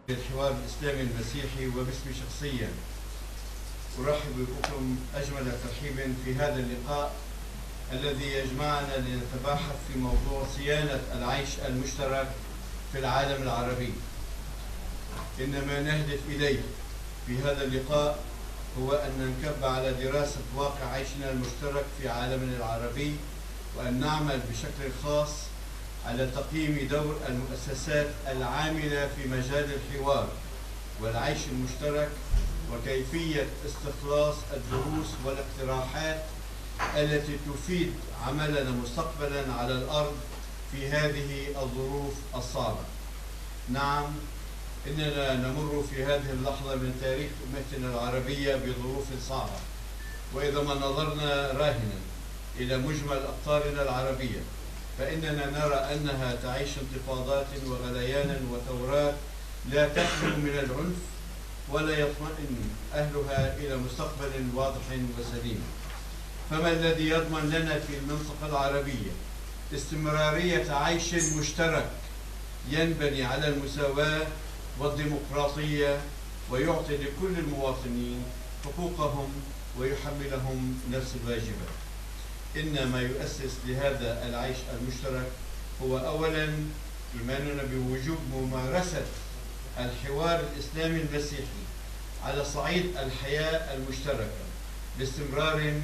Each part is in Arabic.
الحوار الاسلامي المسيحي وباسمي شخصيا ارحب بكم اجمل ترحيب في هذا اللقاء الذي يجمعنا لنتباحث في موضوع صيانه العيش المشترك في العالم العربي. انما نهدف اليه في هذا اللقاء هو ان ننكب على دراسه واقع عيشنا المشترك في عالمنا العربي، وان نعمل بشكل خاص على تقييم دور المؤسسات العاملة في مجال الحوار والعيش المشترك، وكيفية استخلاص الدروس والاقتراحات التي تفيد عملنا مستقبلا على الأرض في هذه الظروف الصعبة. نعم، إننا نمر في هذه اللحظة من تاريخ أمتنا العربية بظروف صعبة، وإذا ما نظرنا راهنا إلى مجمل أقطارنا العربية فإننا نرى أنها تعيش انتفاضات وغليانا وثورات لا تخلو من العنف، ولا يطمئن أهلها إلى مستقبل واضح وسليم. فما الذي يضمن لنا في المنطقة العربية استمرارية عيش مشترك ينبني على المساواة والديمقراطية، ويعطي لكل المواطنين حقوقهم ويحملهم نفس الواجبات؟ إن ما يؤسس لهذا العيش المشترك هو أولاً إيماننا بوجوب ممارسة الحوار الإسلامي المسيحي على صعيد الحياة المشتركة باستمرار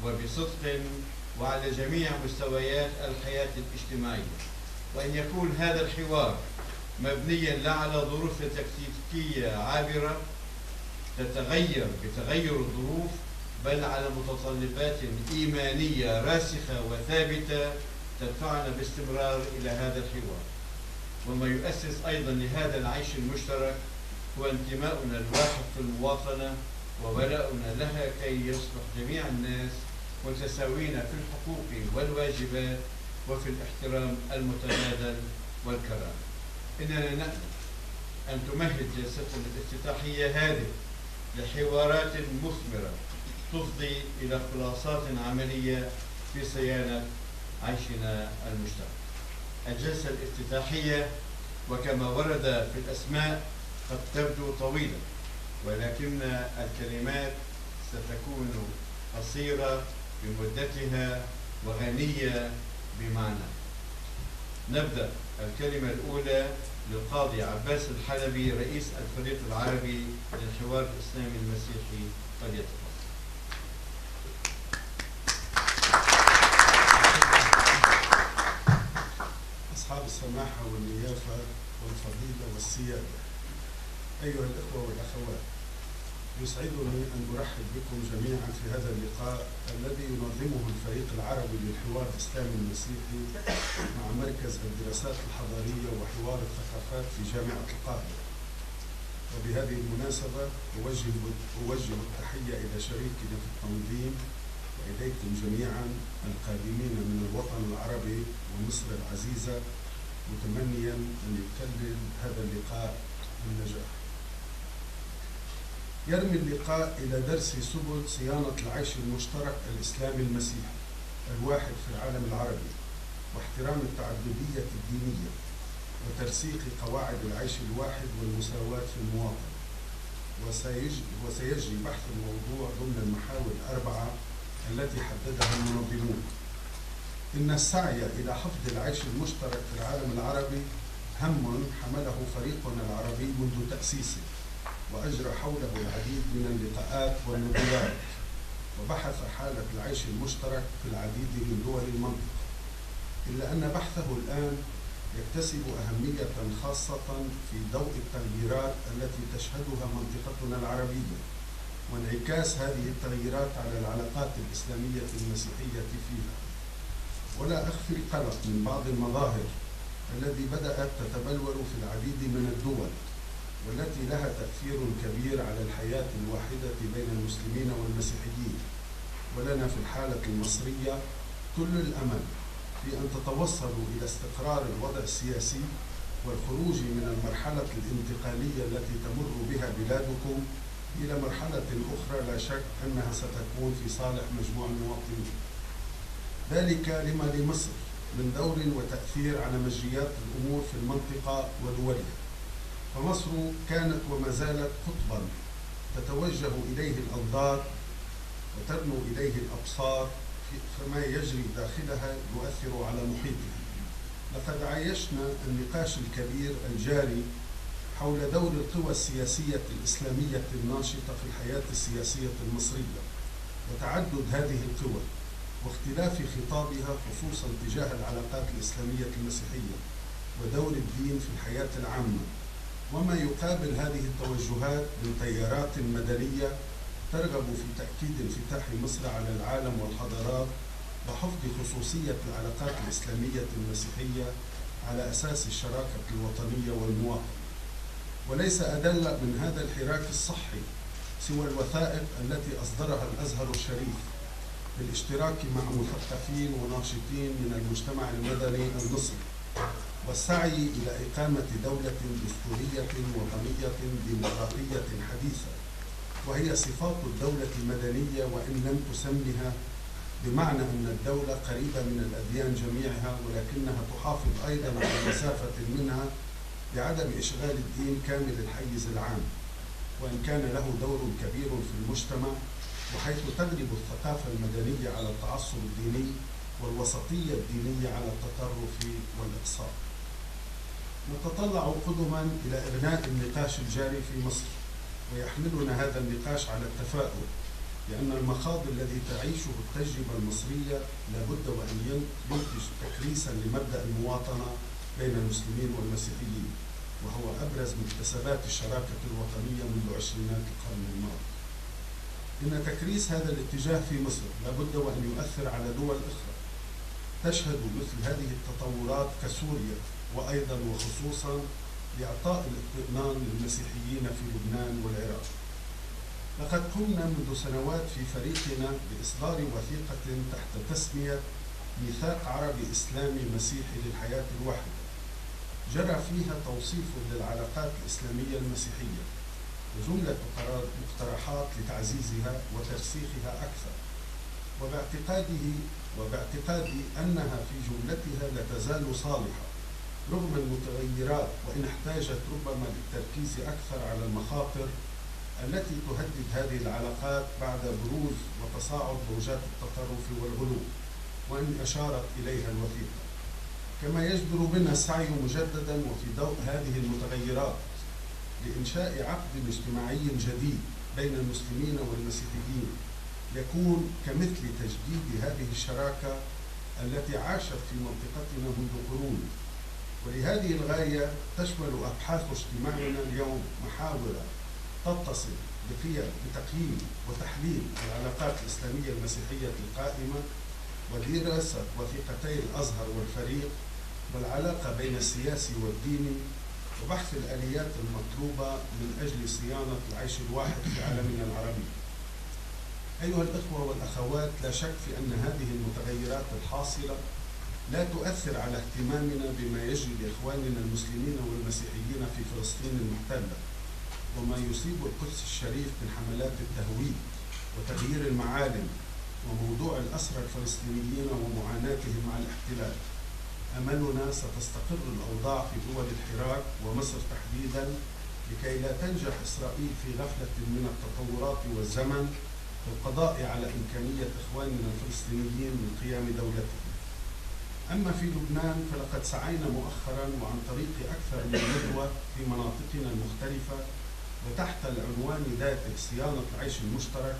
وبصدق وعلى جميع مستويات الحياة الاجتماعية، وأن يكون هذا الحوار مبنياً لا على ظروف تكتيكية عابرة تتغير بتغير الظروف، بل على متطلبات إيمانية راسخة وثابتة تدفعنا باستمرار إلى هذا الحوار. وما يؤسس أيضا لهذا العيش المشترك هو انتماؤنا الواحد في المواطنة وولاؤنا لها، كي يصبح جميع الناس متساوين في الحقوق والواجبات وفي الاحترام المتبادل والكرامة. إننا نأمل أن تمهد جلستنا الافتتاحية هذه لحوارات مثمرة تفضي إلى خلاصات عملية في صيانة عيشنا المشترك. الجلسة الافتتاحية وكما ورد في الأسماء قد تبدو طويلة، ولكن الكلمات ستكون قصيرة بمدتها وغنية بمعنى. نبدأ الكلمة الأولى للقاضي عباس الحلبي رئيس الفريق العربي للحوار الإسلامي المسيحي، فليتفضل. أصحاب السماحة والنيافة والفضيلة والسيادة، أيها الإخوة والأخوات، يسعدني أن أرحب بكم جميعا في هذا اللقاء الذي ينظمه الفريق العربي للحوار الإسلامي المسيحي مع مركز الدراسات الحضارية وحوار الثقافات في جامعة القاهرة. وبهذه المناسبة أوجه التحية إلى شريكنا في التنظيم وإليكم جميعا القادمين من الوطن العربي ومصر العزيزة، متمنيا أن يكلل هذا اللقاء بالنجاح. يرمي اللقاء إلى درس سبل صيانة العيش المشترك الإسلامي المسيحي الواحد في العالم العربي، واحترام التعددية الدينية، وترسيخ قواعد العيش الواحد والمساواة في المواطنة. وسيجري بحث الموضوع ضمن المحاور الأربعة التي حددها المنظمون. إن السعي إلى حفظ العيش المشترك في العالم العربي هم حمله فريقنا العربي منذ تأسيسه، وأجرى حوله العديد من اللقاءات والندوات، وبحث حالة العيش المشترك في العديد من دول المنطقة، إلا أن بحثه الآن يكتسب أهمية خاصة في ضوء التغييرات التي تشهدها منطقتنا العربية، وانعكاس هذه التغييرات على العلاقات الإسلامية المسيحية فيها. ولا أخفي القلق من بعض المظاهر التي بدأت تتبلور في العديد من الدول، والتي لها تأثير كبير على الحياة الواحدة بين المسلمين والمسيحيين. ولنا في الحالة المصرية كل الأمل في أن تتوصلوا إلى استقرار الوضع السياسي والخروج من المرحلة الانتقالية التي تمر بها بلادكم إلى مرحلة أخرى لا شك أنها ستكون في صالح مجموع المواطنين. ذلك لما لمصر من دور وتأثير على مجريات الأمور في المنطقة ودولها، فمصر كانت وما زالت قطبا تتوجه إليه الأنظار وترنو إليه الأبصار، فما يجري داخلها يؤثر على محيطها. لقد عايشنا النقاش الكبير الجاري حول دور القوى السياسية الإسلامية الناشطة في الحياة السياسية المصرية، وتعدد هذه القوى واختلاف خطابها خصوصا تجاه العلاقات الإسلامية المسيحية ودور الدين في الحياة العامة، وما يقابل هذه التوجهات من تيارات مدنية ترغب في تأكيد انفتاح مصر على العالم والحضارات وحفظ خصوصية العلاقات الإسلامية المسيحية على أساس الشراكة الوطنية والمواطنة. وليس أدل من هذا الحراك الصحي سوى الوثائق التي أصدرها الأزهر الشريف بالاشتراك مع مثقفين وناشطين من المجتمع المدني المصري، والسعي إلى إقامة دولة دستورية وطنية ديمقراطية حديثة، وهي صفات الدولة المدنية وإن لم تسمها بمعنى أن الدولة قريبة من الأديان جميعها، ولكنها تحافظ أيضا على مسافة منها بعدم إشغال الدين كامل الحيز العام، وإن كان له دور كبير في المجتمع، وحيث تغلب الثقافة المدنية على التعصب الديني والوسطية الدينية على التطرف والإقصاء. نتطلع قدما إلى إغناء النقاش الجاري في مصر، ويحملنا هذا النقاش على التفاؤل لأن المخاض الذي تعيشه التجربة المصرية لابد وأن ينتج تكريسا لمبدأ المواطنة بين المسلمين والمسيحيين، وهو أبرز مكتسبات الشراكة الوطنية منذ عشرينات القرن الماضي. إن تكريس هذا الاتجاه في مصر لابد وأن يؤثر على دول أخرى تشهد مثل هذه التطورات كسوريا، وأيضا وخصوصا لإعطاء الاطمئنان للمسيحيين في لبنان والعراق. لقد قمنا منذ سنوات في فريقنا بإصدار وثيقة تحت تسمية ميثاق عربي إسلامي مسيحي للحياة الواحدة، جرى فيها توصيف للعلاقات الإسلامية المسيحية وجملة مقترحات لتعزيزها وترسيخها أكثر، وباعتقادي أنها في جملتها لا تزال صالحة رغم المتغيرات، وإن احتاجت ربما للتركيز أكثر على المخاطر التي تهدد هذه العلاقات بعد بروز وتصاعد موجات التطرف والغلو، وإن أشارت إليها الوثيقة. كما يجدر بنا السعي مجددا وفي ضوء هذه المتغيرات لإنشاء عقد اجتماعي جديد بين المسلمين والمسيحيين يكون كمثل تجديد هذه الشراكة التي عاشت في منطقتنا منذ قرون. ولهذه الغاية تشمل أبحاث اجتماعنا اليوم محاور تتصل بتقييم وتحليل العلاقات الإسلامية المسيحية القائمة، ودراسة وثيقتي الأزهر والفريق، والعلاقة بين السياسي والديني، وبحث الآليات المطلوبة من أجل صيانة العيش الواحد في عالمنا العربي. أيها الإخوة والأخوات، لا شك في أن هذه المتغيرات الحاصلة لا تؤثر على اهتمامنا بما يجري لإخواننا المسلمين والمسيحيين في فلسطين المحتلة، وما يصيب القدس الشريف من حملات التهويد وتغيير المعالم، وموضوع الأسرى الفلسطينيين ومعاناتهم مع الاحتلال. أملنا ستستقر الأوضاع في دول الحراك ومصر تحديدا لكي لا تنجح إسرائيل في غفلة من التطورات والزمن في القضاء على إمكانية إخواننا الفلسطينيين من قيام دولتهم. أما في لبنان فلقد سعينا مؤخرا وعن طريق أكثر من ندوة في مناطقنا المختلفة وتحت العنوان ذاته صيانة العيش المشترك،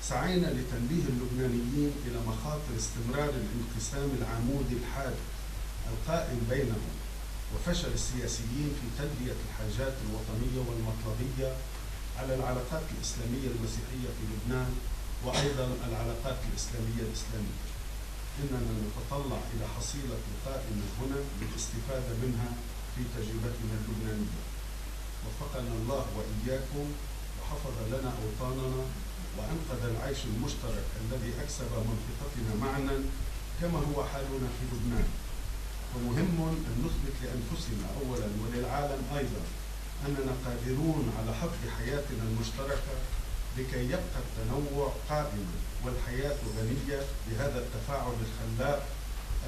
سعينا لتنبيه اللبنانيين إلى مخاطر استمرار الانقسام العمودي الحاد القائم بينهم، وفشل السياسيين في تلبية الحاجات الوطنية والمطلبية على العلاقات الإسلامية المسيحية في لبنان، وأيضا العلاقات الإسلامية الإسلامية. إننا نتطلع إلى حصيلة لقائنا هنا للاستفادة منها في تجربتنا اللبنانية. وفقنا الله وإياكم وحفظ لنا أوطاننا وأنقذ العيش المشترك الذي أكسب منطقتنا معنا كما هو حالنا في لبنان. ومهم أن نثبت لأنفسنا أولا وللعالم أيضا أننا قادرون على حفظ حياتنا المشتركة لكي يبقى التنوع قائما والحياة غنية بهذا التفاعل الخلاق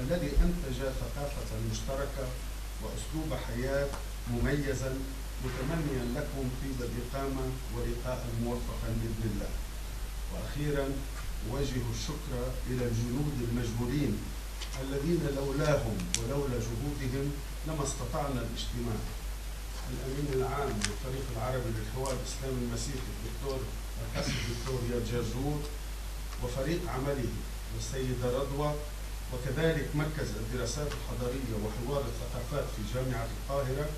الذي أنتج ثقافة مشتركة وأسلوب حياة مميزا متمنيا لكم طيب الإقامة ولقاء موفقا بإذن الله. وأخيرا أوجه الشكر إلى الجنود المجهولين الذين لولاهم ولولا جهودهم لما استطعنا الاجتماع. الأمين العام للفريق العربي للحوار الاسلامي المسيحي الدكتور ياد جرجور وفريق عمله والسيدة رضوى، وكذلك مركز الدراسات الحضارية وحوار الثقافات في جامعة القاهرة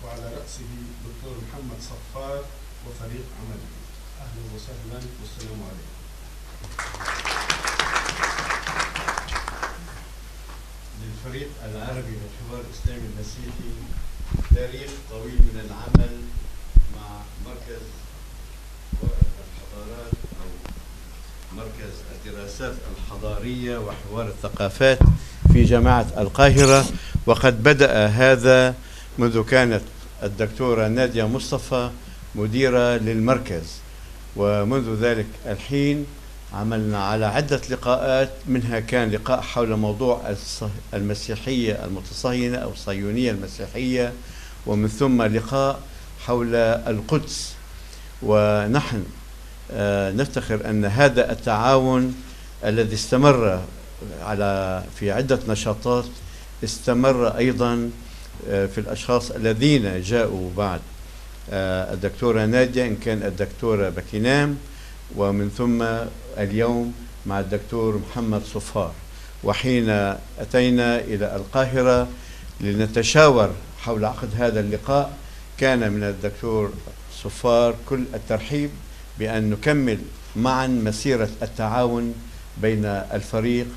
وعلى رأسه دكتور محمد صفار وفريق عمله. أهلا وسهلا والسلام عليكم. للفريق العربي للحوار الاسلامي المسيحي تاريخ طويل من العمل مع مركز الحضارات أو مركز الدراسات الحضارية وحوار الثقافات في جامعة القاهرة، وقد بدأ هذا منذ كانت الدكتورة نادية مصطفى مديرة للمركز، ومنذ ذلك الحين عملنا على عدة لقاءات، منها كان لقاء حول موضوع المسيحية المتصهينة أو الصهيونية المسيحية، ومن ثم لقاء حول القدس. ونحن نفتخر أن هذا التعاون الذي استمر في عدة نشاطات استمر أيضا في الأشخاص الذين جاءوا بعد الدكتورة نادية، إن كان الدكتورة بكينام، ومن ثم اليوم مع الدكتور محمد صفار. وحين أتينا إلى القاهرة لنتشاور حول عقد هذا اللقاء كان من الدكتور صفار كل الترحيب بأن نكمل معا مسيرة التعاون بين الفريق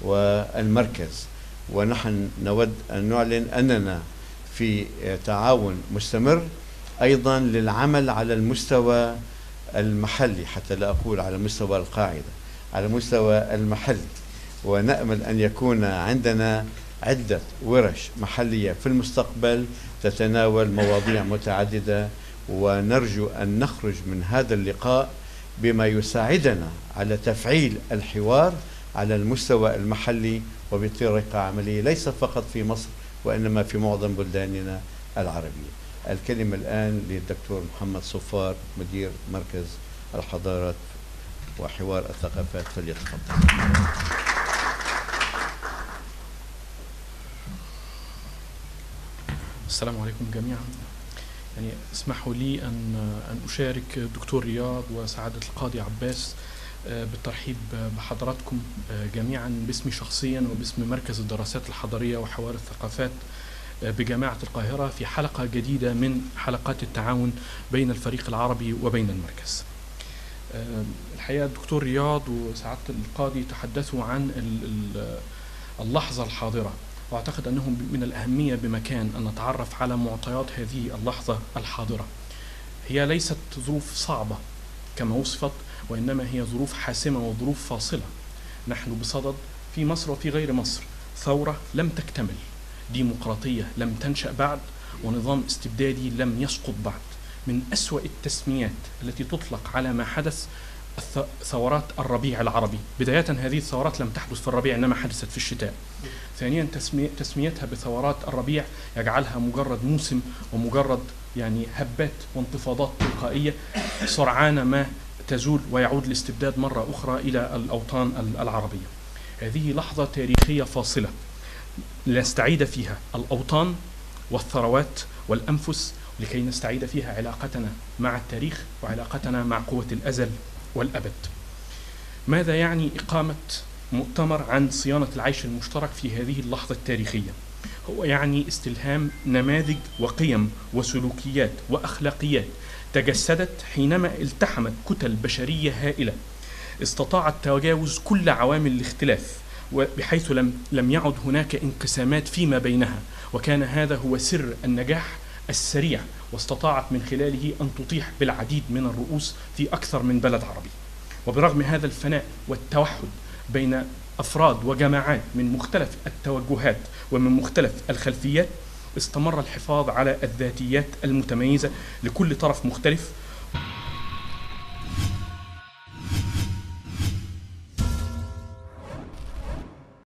والمركز. ونحن نود أن نعلن أننا في تعاون مستمر أيضا للعمل على المستوى المحلي، حتى لا أقول على مستوى القاعدة، على مستوى المحلي. ونأمل أن يكون عندنا عدة ورش محلية في المستقبل تتناول مواضيع متعددة، ونرجو أن نخرج من هذا اللقاء بما يساعدنا على تفعيل الحوار على المستوى المحلي وبطريقة عملية ليس فقط في مصر وإنما في معظم بلداننا العربية. الكلمة الآن للدكتور محمد صفار مدير مركز الحضارات وحوار الثقافات، فليتفضل. السلام عليكم جميعا. يعني اسمحوا لي أن أشارك الدكتور رياض وسعادة القاضي عباس بالترحيب بحضراتكم جميعا باسمي شخصيا وباسم مركز الدراسات الحضارية وحوار الثقافات بجامعة القاهرة في حلقة جديدة من حلقات التعاون بين الفريق العربي وبين المركز. الحقيقة الدكتور رياض وسعادة القاضي تحدثوا عن اللحظة الحاضرة، وأعتقد أنه من الأهمية بمكان أن نتعرف على معطيات هذه اللحظة الحاضرة. هي ليست ظروف صعبة كما وصفت، وإنما هي ظروف حاسمة وظروف فاصلة. نحن بصدد في مصر وفي غير مصر ثورة لم تكتمل، ديمقراطية لم تنشأ بعد، ونظام استبدادي لم يسقط بعد. من أسوأ التسميات التي تطلق على ما حدث ثورات الربيع العربي. بداية هذه الثورات لم تحدث في الربيع إنما حدثت في الشتاء. ثانيا تسميتها بثورات الربيع يجعلها مجرد موسم ومجرد يعني هبات وانتفاضات تلقائية سرعان ما تزول ويعود الاستبداد مرة أخرى إلى الأوطان العربية. هذه لحظة تاريخية فاصلة لنستعيد فيها الأوطان والثروات والأنفس، لكي نستعيد فيها علاقتنا مع التاريخ وعلاقتنا مع قوة الأزل والأبد. ماذا يعني إقامة مؤتمر عن صيانة العيش المشترك في هذه اللحظة التاريخية؟ هو يعني استلهام نماذج وقيم وسلوكيات وأخلاقيات تجسدت حينما التحمت كتل بشرية هائلة استطاعت تجاوز كل عوامل الاختلاف، بحيث لم يعد هناك انقسامات فيما بينها، وكان هذا هو سر النجاح السريع، واستطاعت من خلاله أن تطيح بالعديد من الرؤوس في أكثر من بلد عربي. وبرغم هذا الفناء والتوحد بين أفراد وجماعات من مختلف التوجهات ومن مختلف الخلفيات، استمر الحفاظ على الذاتيات المتميزة لكل طرف مختلف.